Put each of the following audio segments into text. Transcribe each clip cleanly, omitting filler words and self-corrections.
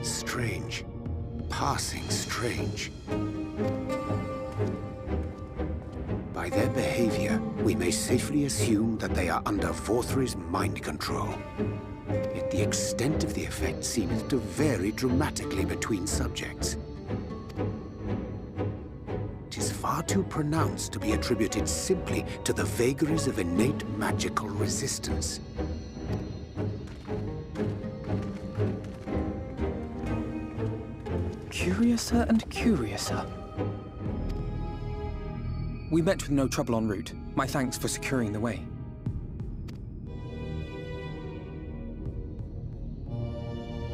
Strange. Passing strange. By their behavior, we may safely assume that they are under Vorthri's mind control. Yet the extent of the effect seemeth to vary dramatically between subjects. It is far too pronounced to be attributed simply to the vagaries of innate magical resistance. Curiouser and curiouser. We met with no trouble en route. My thanks for securing the way.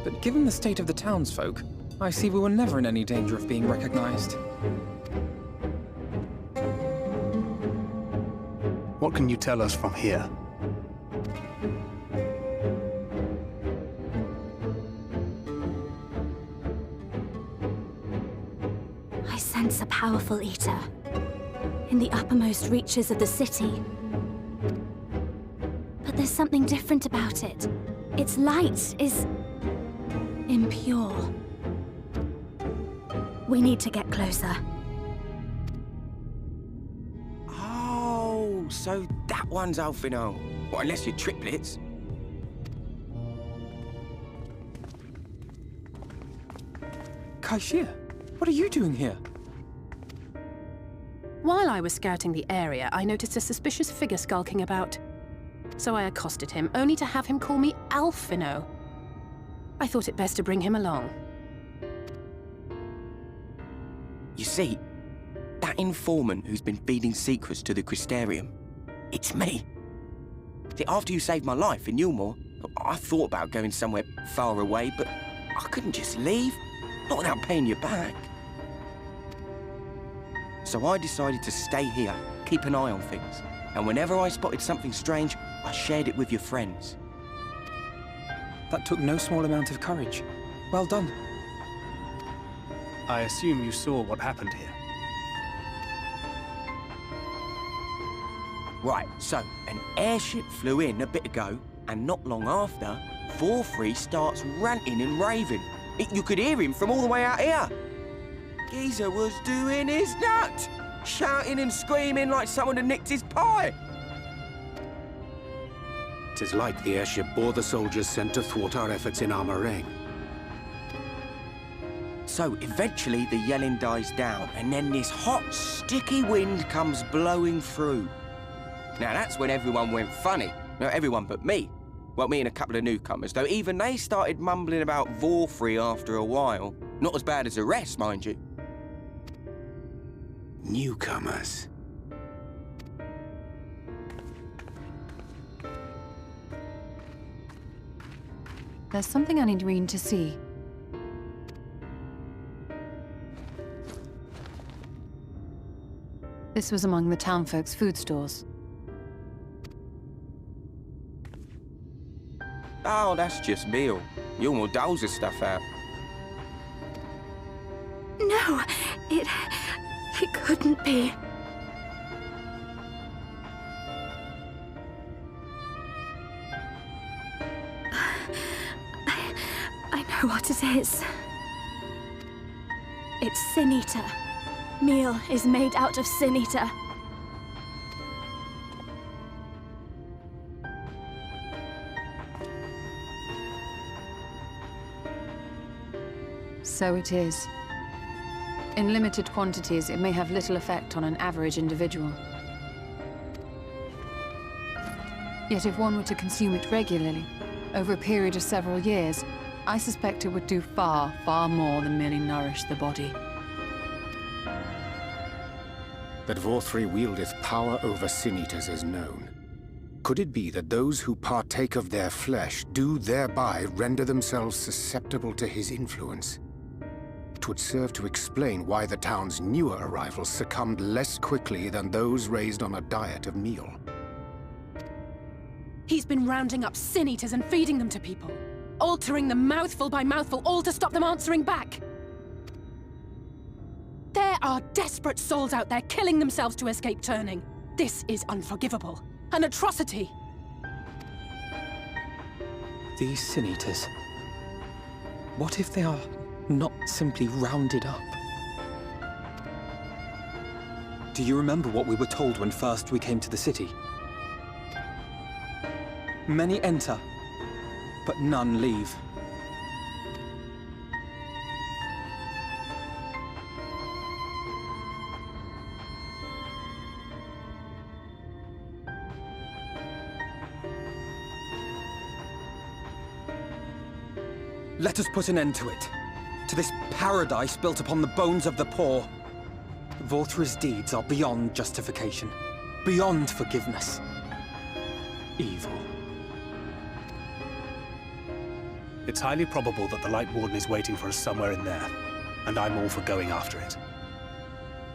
But given the state of the townsfolk, I see we were never in any danger of being recognized. What can you tell us from here? I sense a powerful eater in the uppermost reaches of the city. But there's something different about it. Its light is impure. We need to get closer. Oh, so that one's Alphino. Well, unless you're triplets. Kaishir, what are you doing here? While I was scouting the area, I noticed a suspicious figure skulking about. So I accosted him, only to have him call me Alphino. I thought it best to bring him along. You see, that informant who's been feeding secrets to the Crystarium, it's me. See, after you saved my life in Eulmore, I thought about going somewhere far away, but I couldn't just leave, not without paying you back. So I decided to stay here, keep an eye on things, and whenever I spotted something strange, I shared it with your friends. That took no small amount of courage. Well done. I assume you saw what happened here. Right, so an airship flew in a bit ago, and not long after, Vorthri starts ranting and raving. You could hear him from all the way out here. Geezer was doing his nut, shouting and screaming like someone had nicked his pie. 'Tis like the airship bore the soldiers sent to thwart our efforts in Armoraine. So eventually the yelling dies down, and then this hot, sticky wind comes blowing through. Now that's when everyone went funny. No, everyone but me. Well, me and a couple of newcomers, though even they started mumbling about Vorthri after a while. Not as bad as the rest, mind you. Newcomers. There's something I need Reen to see. This was among the townfolk's food stores. Oh, that's just meal. Eulmore doles the stuff out. No, it couldn't be. I know what it is. It's Sin Eater. Meal is made out of Sin Eater. So it is. In limited quantities, it may have little effect on an average individual. Yet if one were to consume it regularly, over a period of several years, I suspect it would do far, far more than merely nourish the body. That Vorthri wieldeth power over Sin-Eaters is known. Could it be that those who partake of their flesh do thereby render themselves susceptible to his influence? It would serve to explain why the town's newer arrivals succumbed less quickly than those raised on a diet of meal. He's been rounding up Sin Eaters and feeding them to people. altering them mouthful by mouthful, all to stop them answering back. There are desperate souls out there killing themselves to escape turning. This is unforgivable. An atrocity. These Sin Eaters. What if they are not simply rounded up? Do you remember what we were told when first we came to the city? Many enter, but none leave. Let us put an end to it. To this paradise built upon the bones of the poor. Vorthra's deeds are beyond justification. Beyond forgiveness. Evil. It's highly probable that the Light Warden is waiting for us somewhere in there, and I'm all for going after it.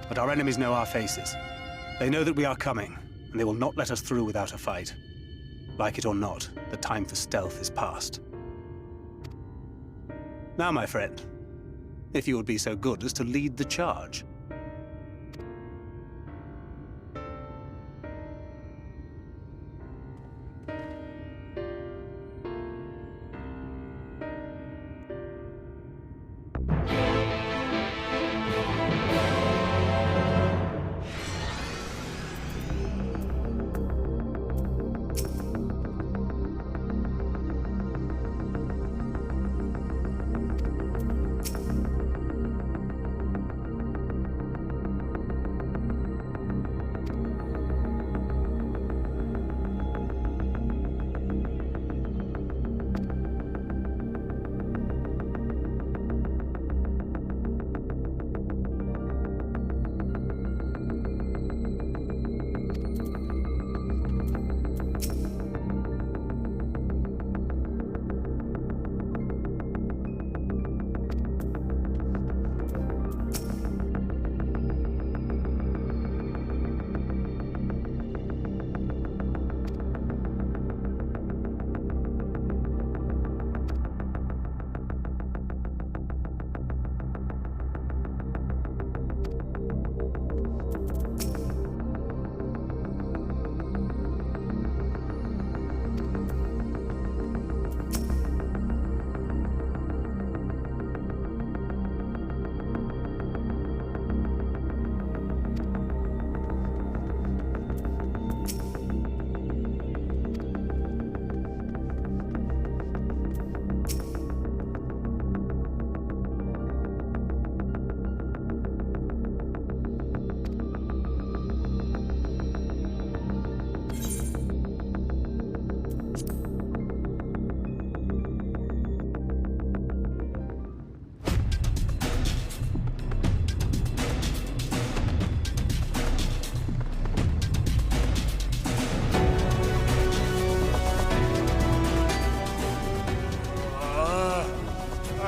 But our enemies know our faces. They know that we are coming, and they will not let us through without a fight. Like it or not, the time for stealth is past. Now, my friend, if you would be so good as to lead the charge.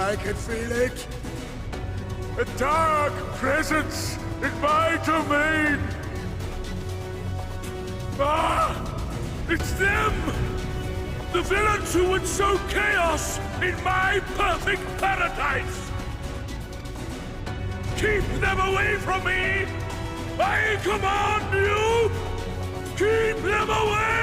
I can feel it. A dark presence in my domain. Ah! It's them! The villains who would sow chaos in my perfect paradise! Keep them away from me! I command you! Keep them away!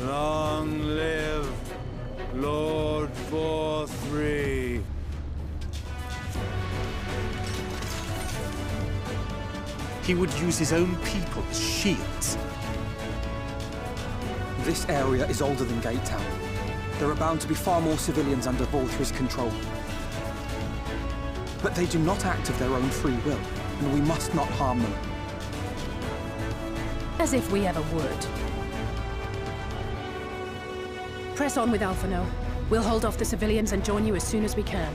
Long live Lord Vorthri. He would use his own people as shields. This area is older than Gate Town. There are bound to be far more civilians under Vorthri's control. But they do not act of their own free will, and we must not harm them. As if we ever would. Press on with Alphino. We'll hold off the civilians and join you as soon as we can.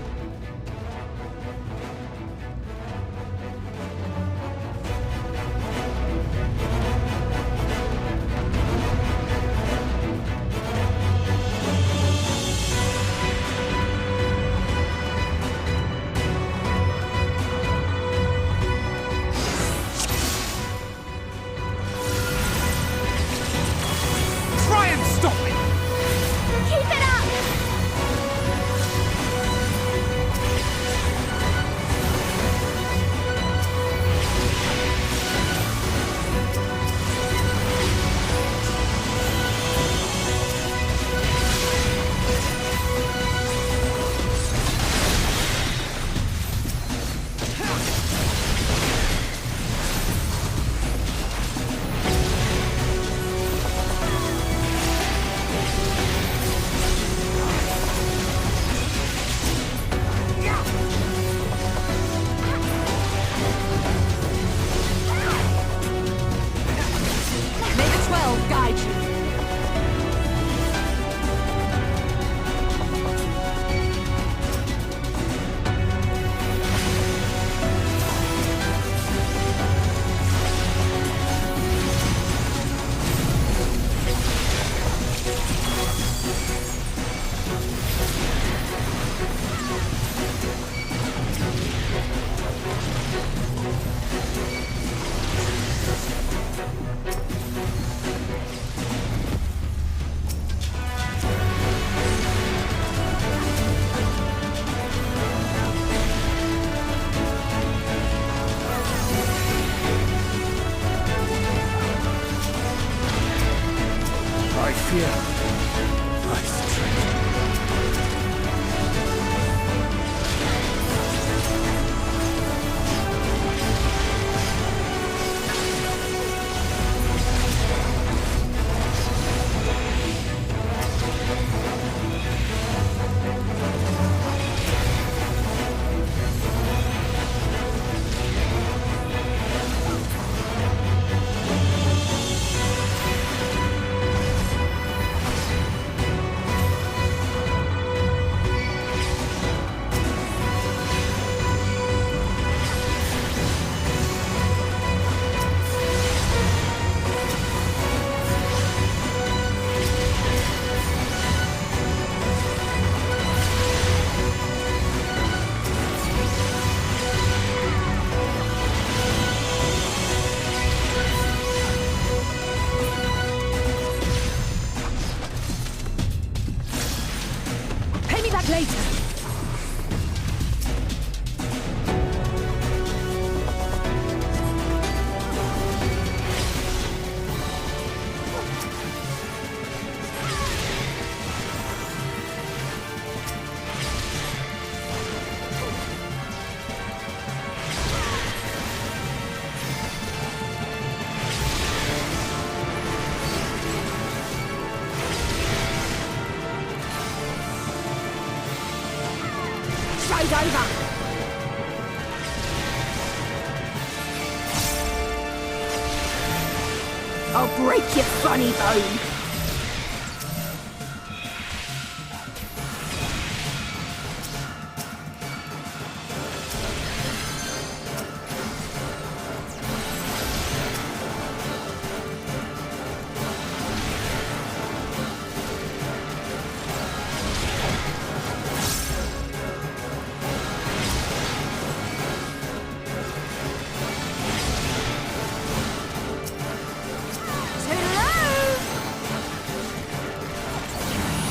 Shade over! I'll break your funny bone!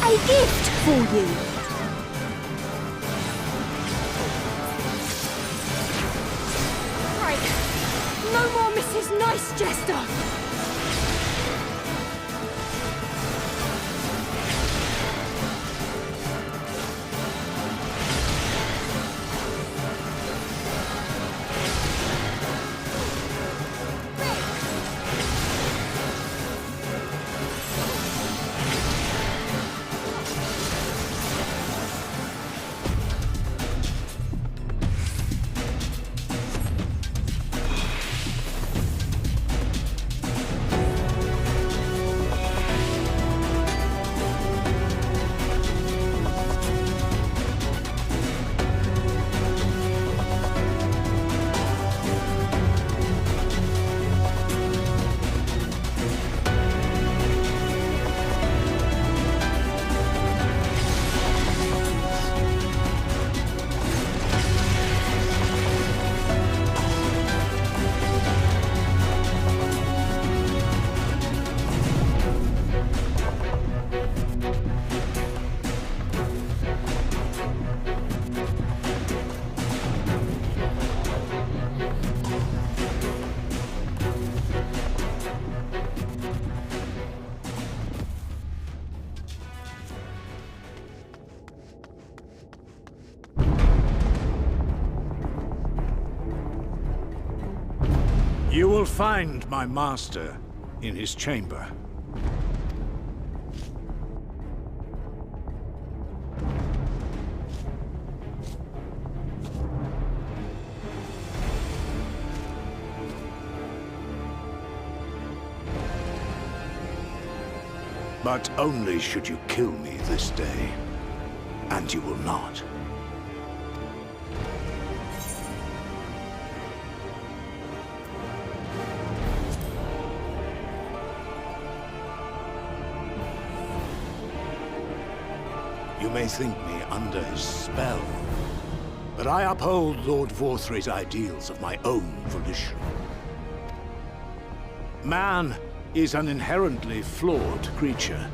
A gift for you! Right. No more Mrs. Nice Jester! You will find my master in his chamber. But only should you kill me this day. And you will not. You may think me under his spell, but I uphold Lord Vorthre's ideals of my own volition. Man is an inherently flawed creature.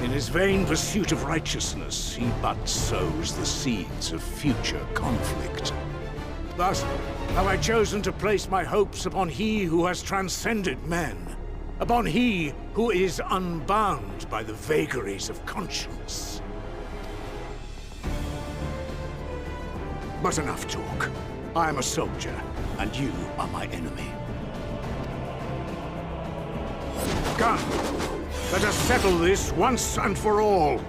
In his vain pursuit of righteousness, he but sows the seeds of future conflict. Thus, have I chosen to place my hopes upon he who has transcended men, upon he who is unbound by the vagaries of conscience. But enough talk. I am a soldier, and you are my enemy. Come, let us settle this once and for all.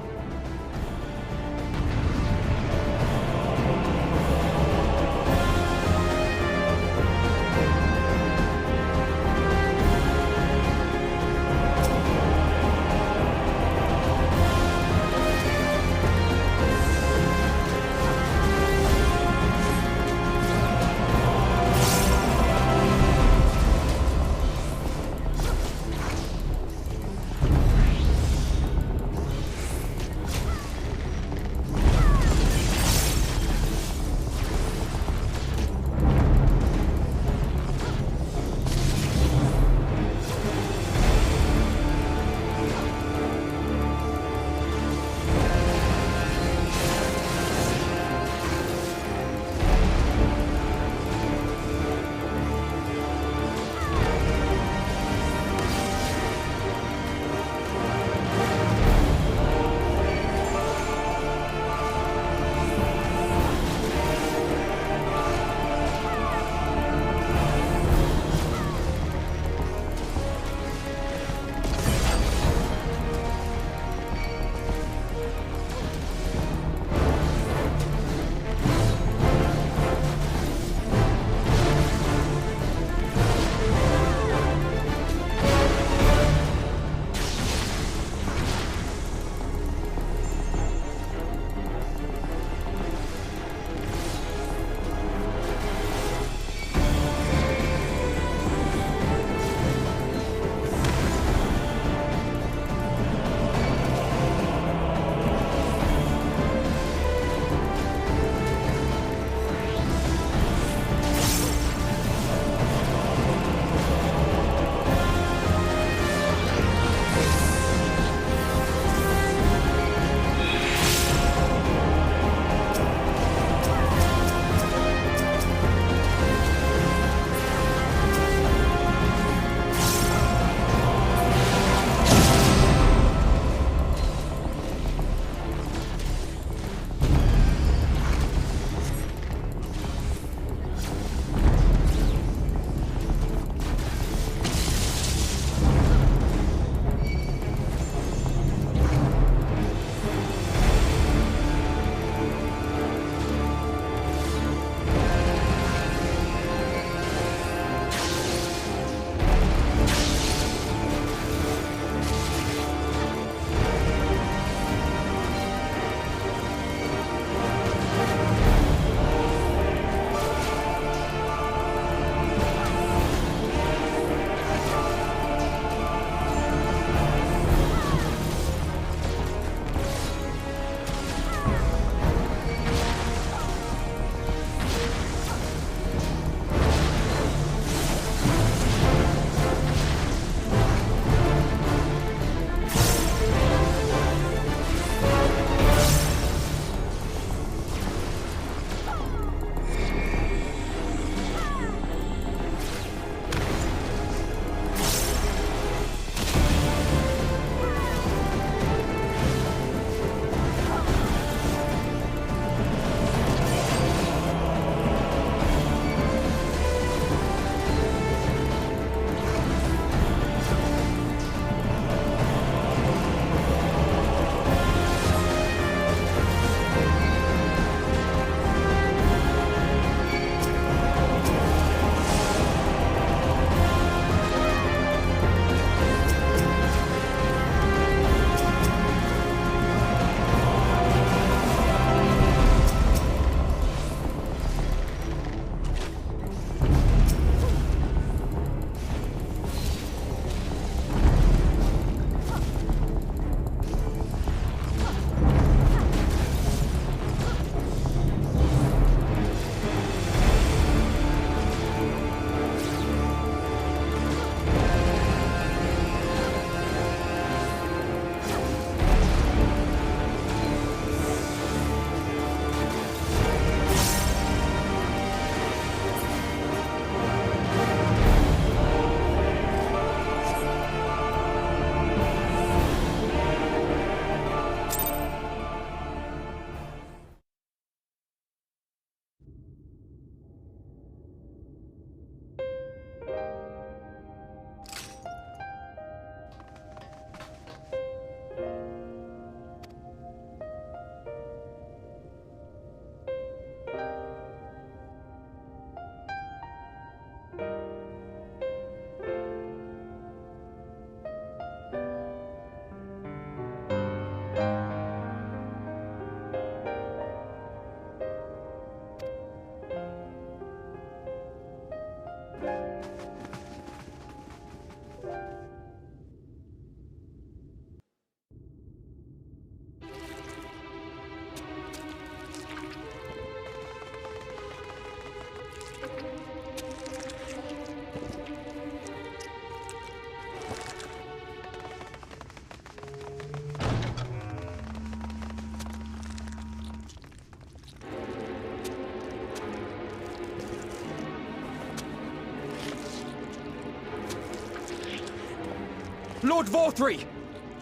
Lord Vorthri!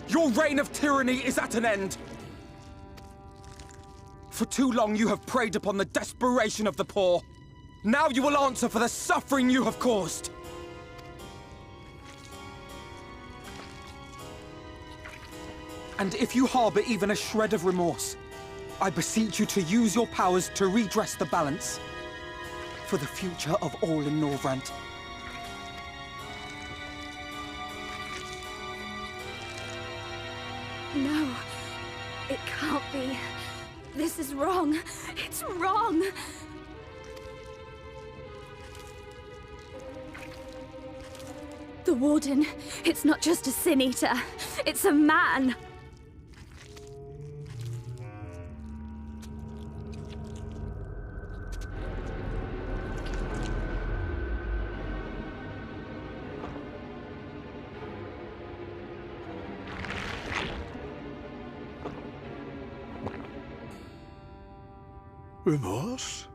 Your reign of tyranny is at an end! For too long you have preyed upon the desperation of the poor. Now you will answer for the suffering you have caused! And if you harbor even a shred of remorse, I beseech you to use your powers to redress the balance. For the future of all in Norvrant. No, it can't be. This is wrong. It's wrong. The Warden, it's not just a Sin Eater. It's a man. Remorse?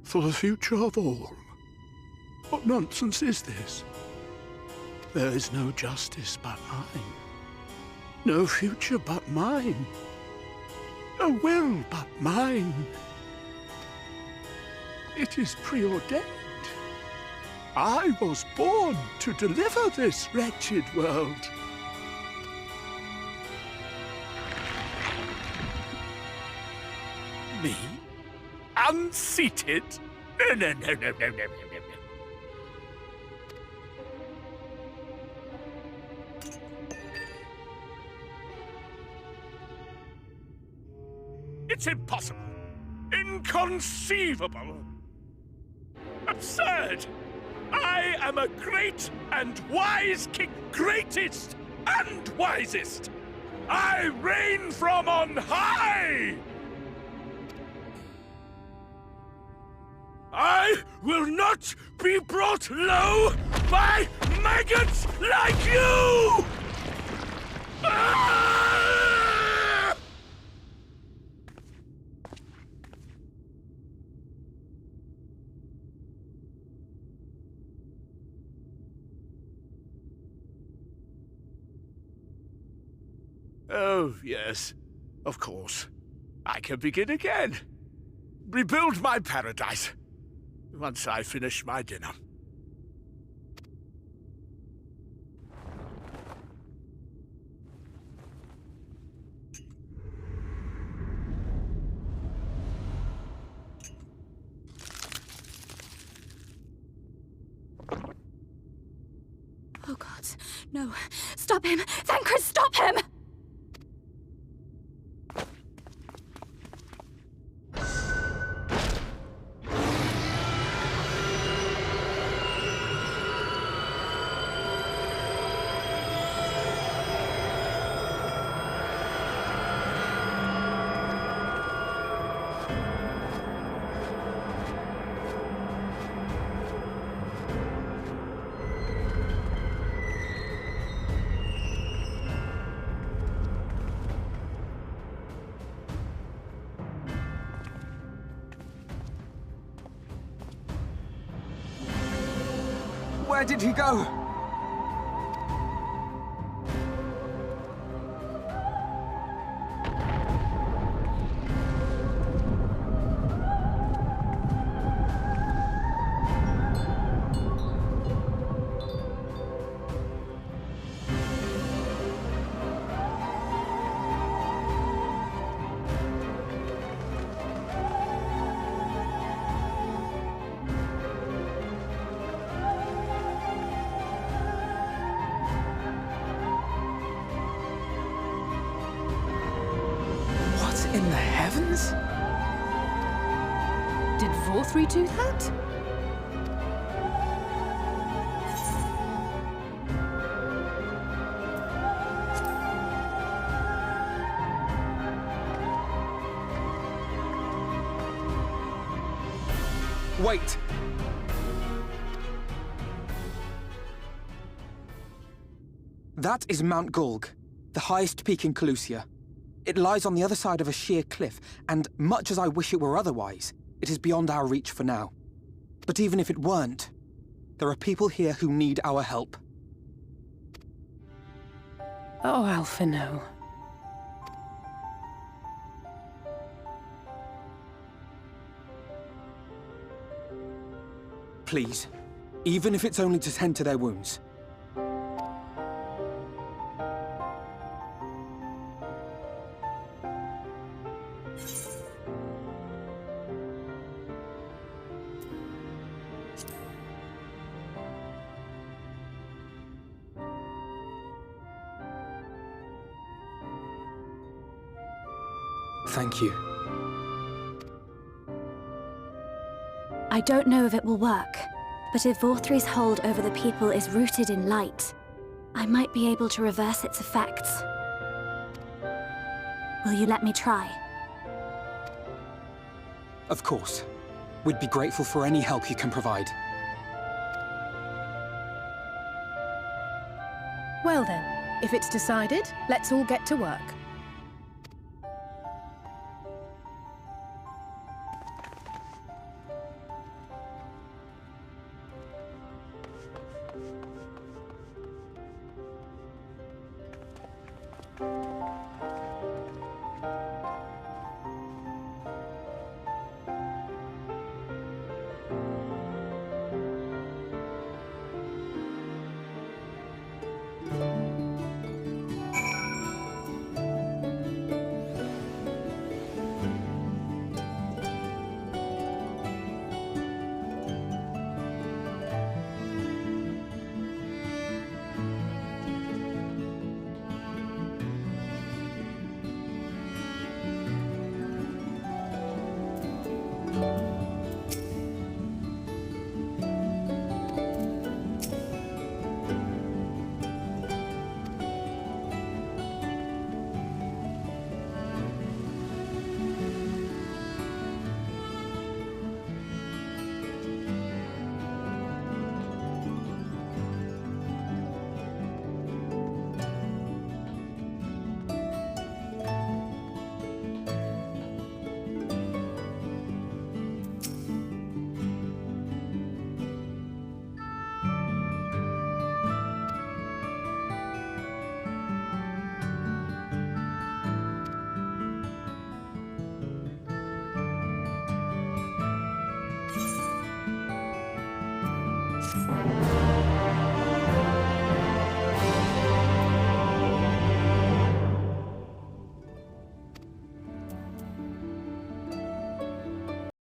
For the future of all? What nonsense is this? There is no justice but mine. No future but mine. No will but mine. It is preordained. I was born to deliver this wretched world. Me? Unseated? No. It's impossible. Inconceivable. Absurd. I am a great and wise king. Greatest and wisest. I reign from on high. I will not be brought low by maggots like you! Ah! Oh, yes. Of course. I can begin again. Rebuild my paradise. Once I finish my dinner. Oh God, no. Stop him! Thancred, stop him! Where did he go? In the heavens? Did Vorthri do that? Wait! That is Mount Gulg, the highest peak in Calusia. It lies on the other side of a sheer cliff, and much as I wish it were otherwise, it is beyond our reach for now. But even if it weren't, there are people here who need our help. Oh, Alphino. Please, even if it's only to tend to their wounds. Thank you. I don't know if it will work, but if Vorthri's hold over the people is rooted in light, I might be able to reverse its effects. Will you let me try? Of course. We'd be grateful for any help you can provide. Well then, if it's decided, let's all get to work.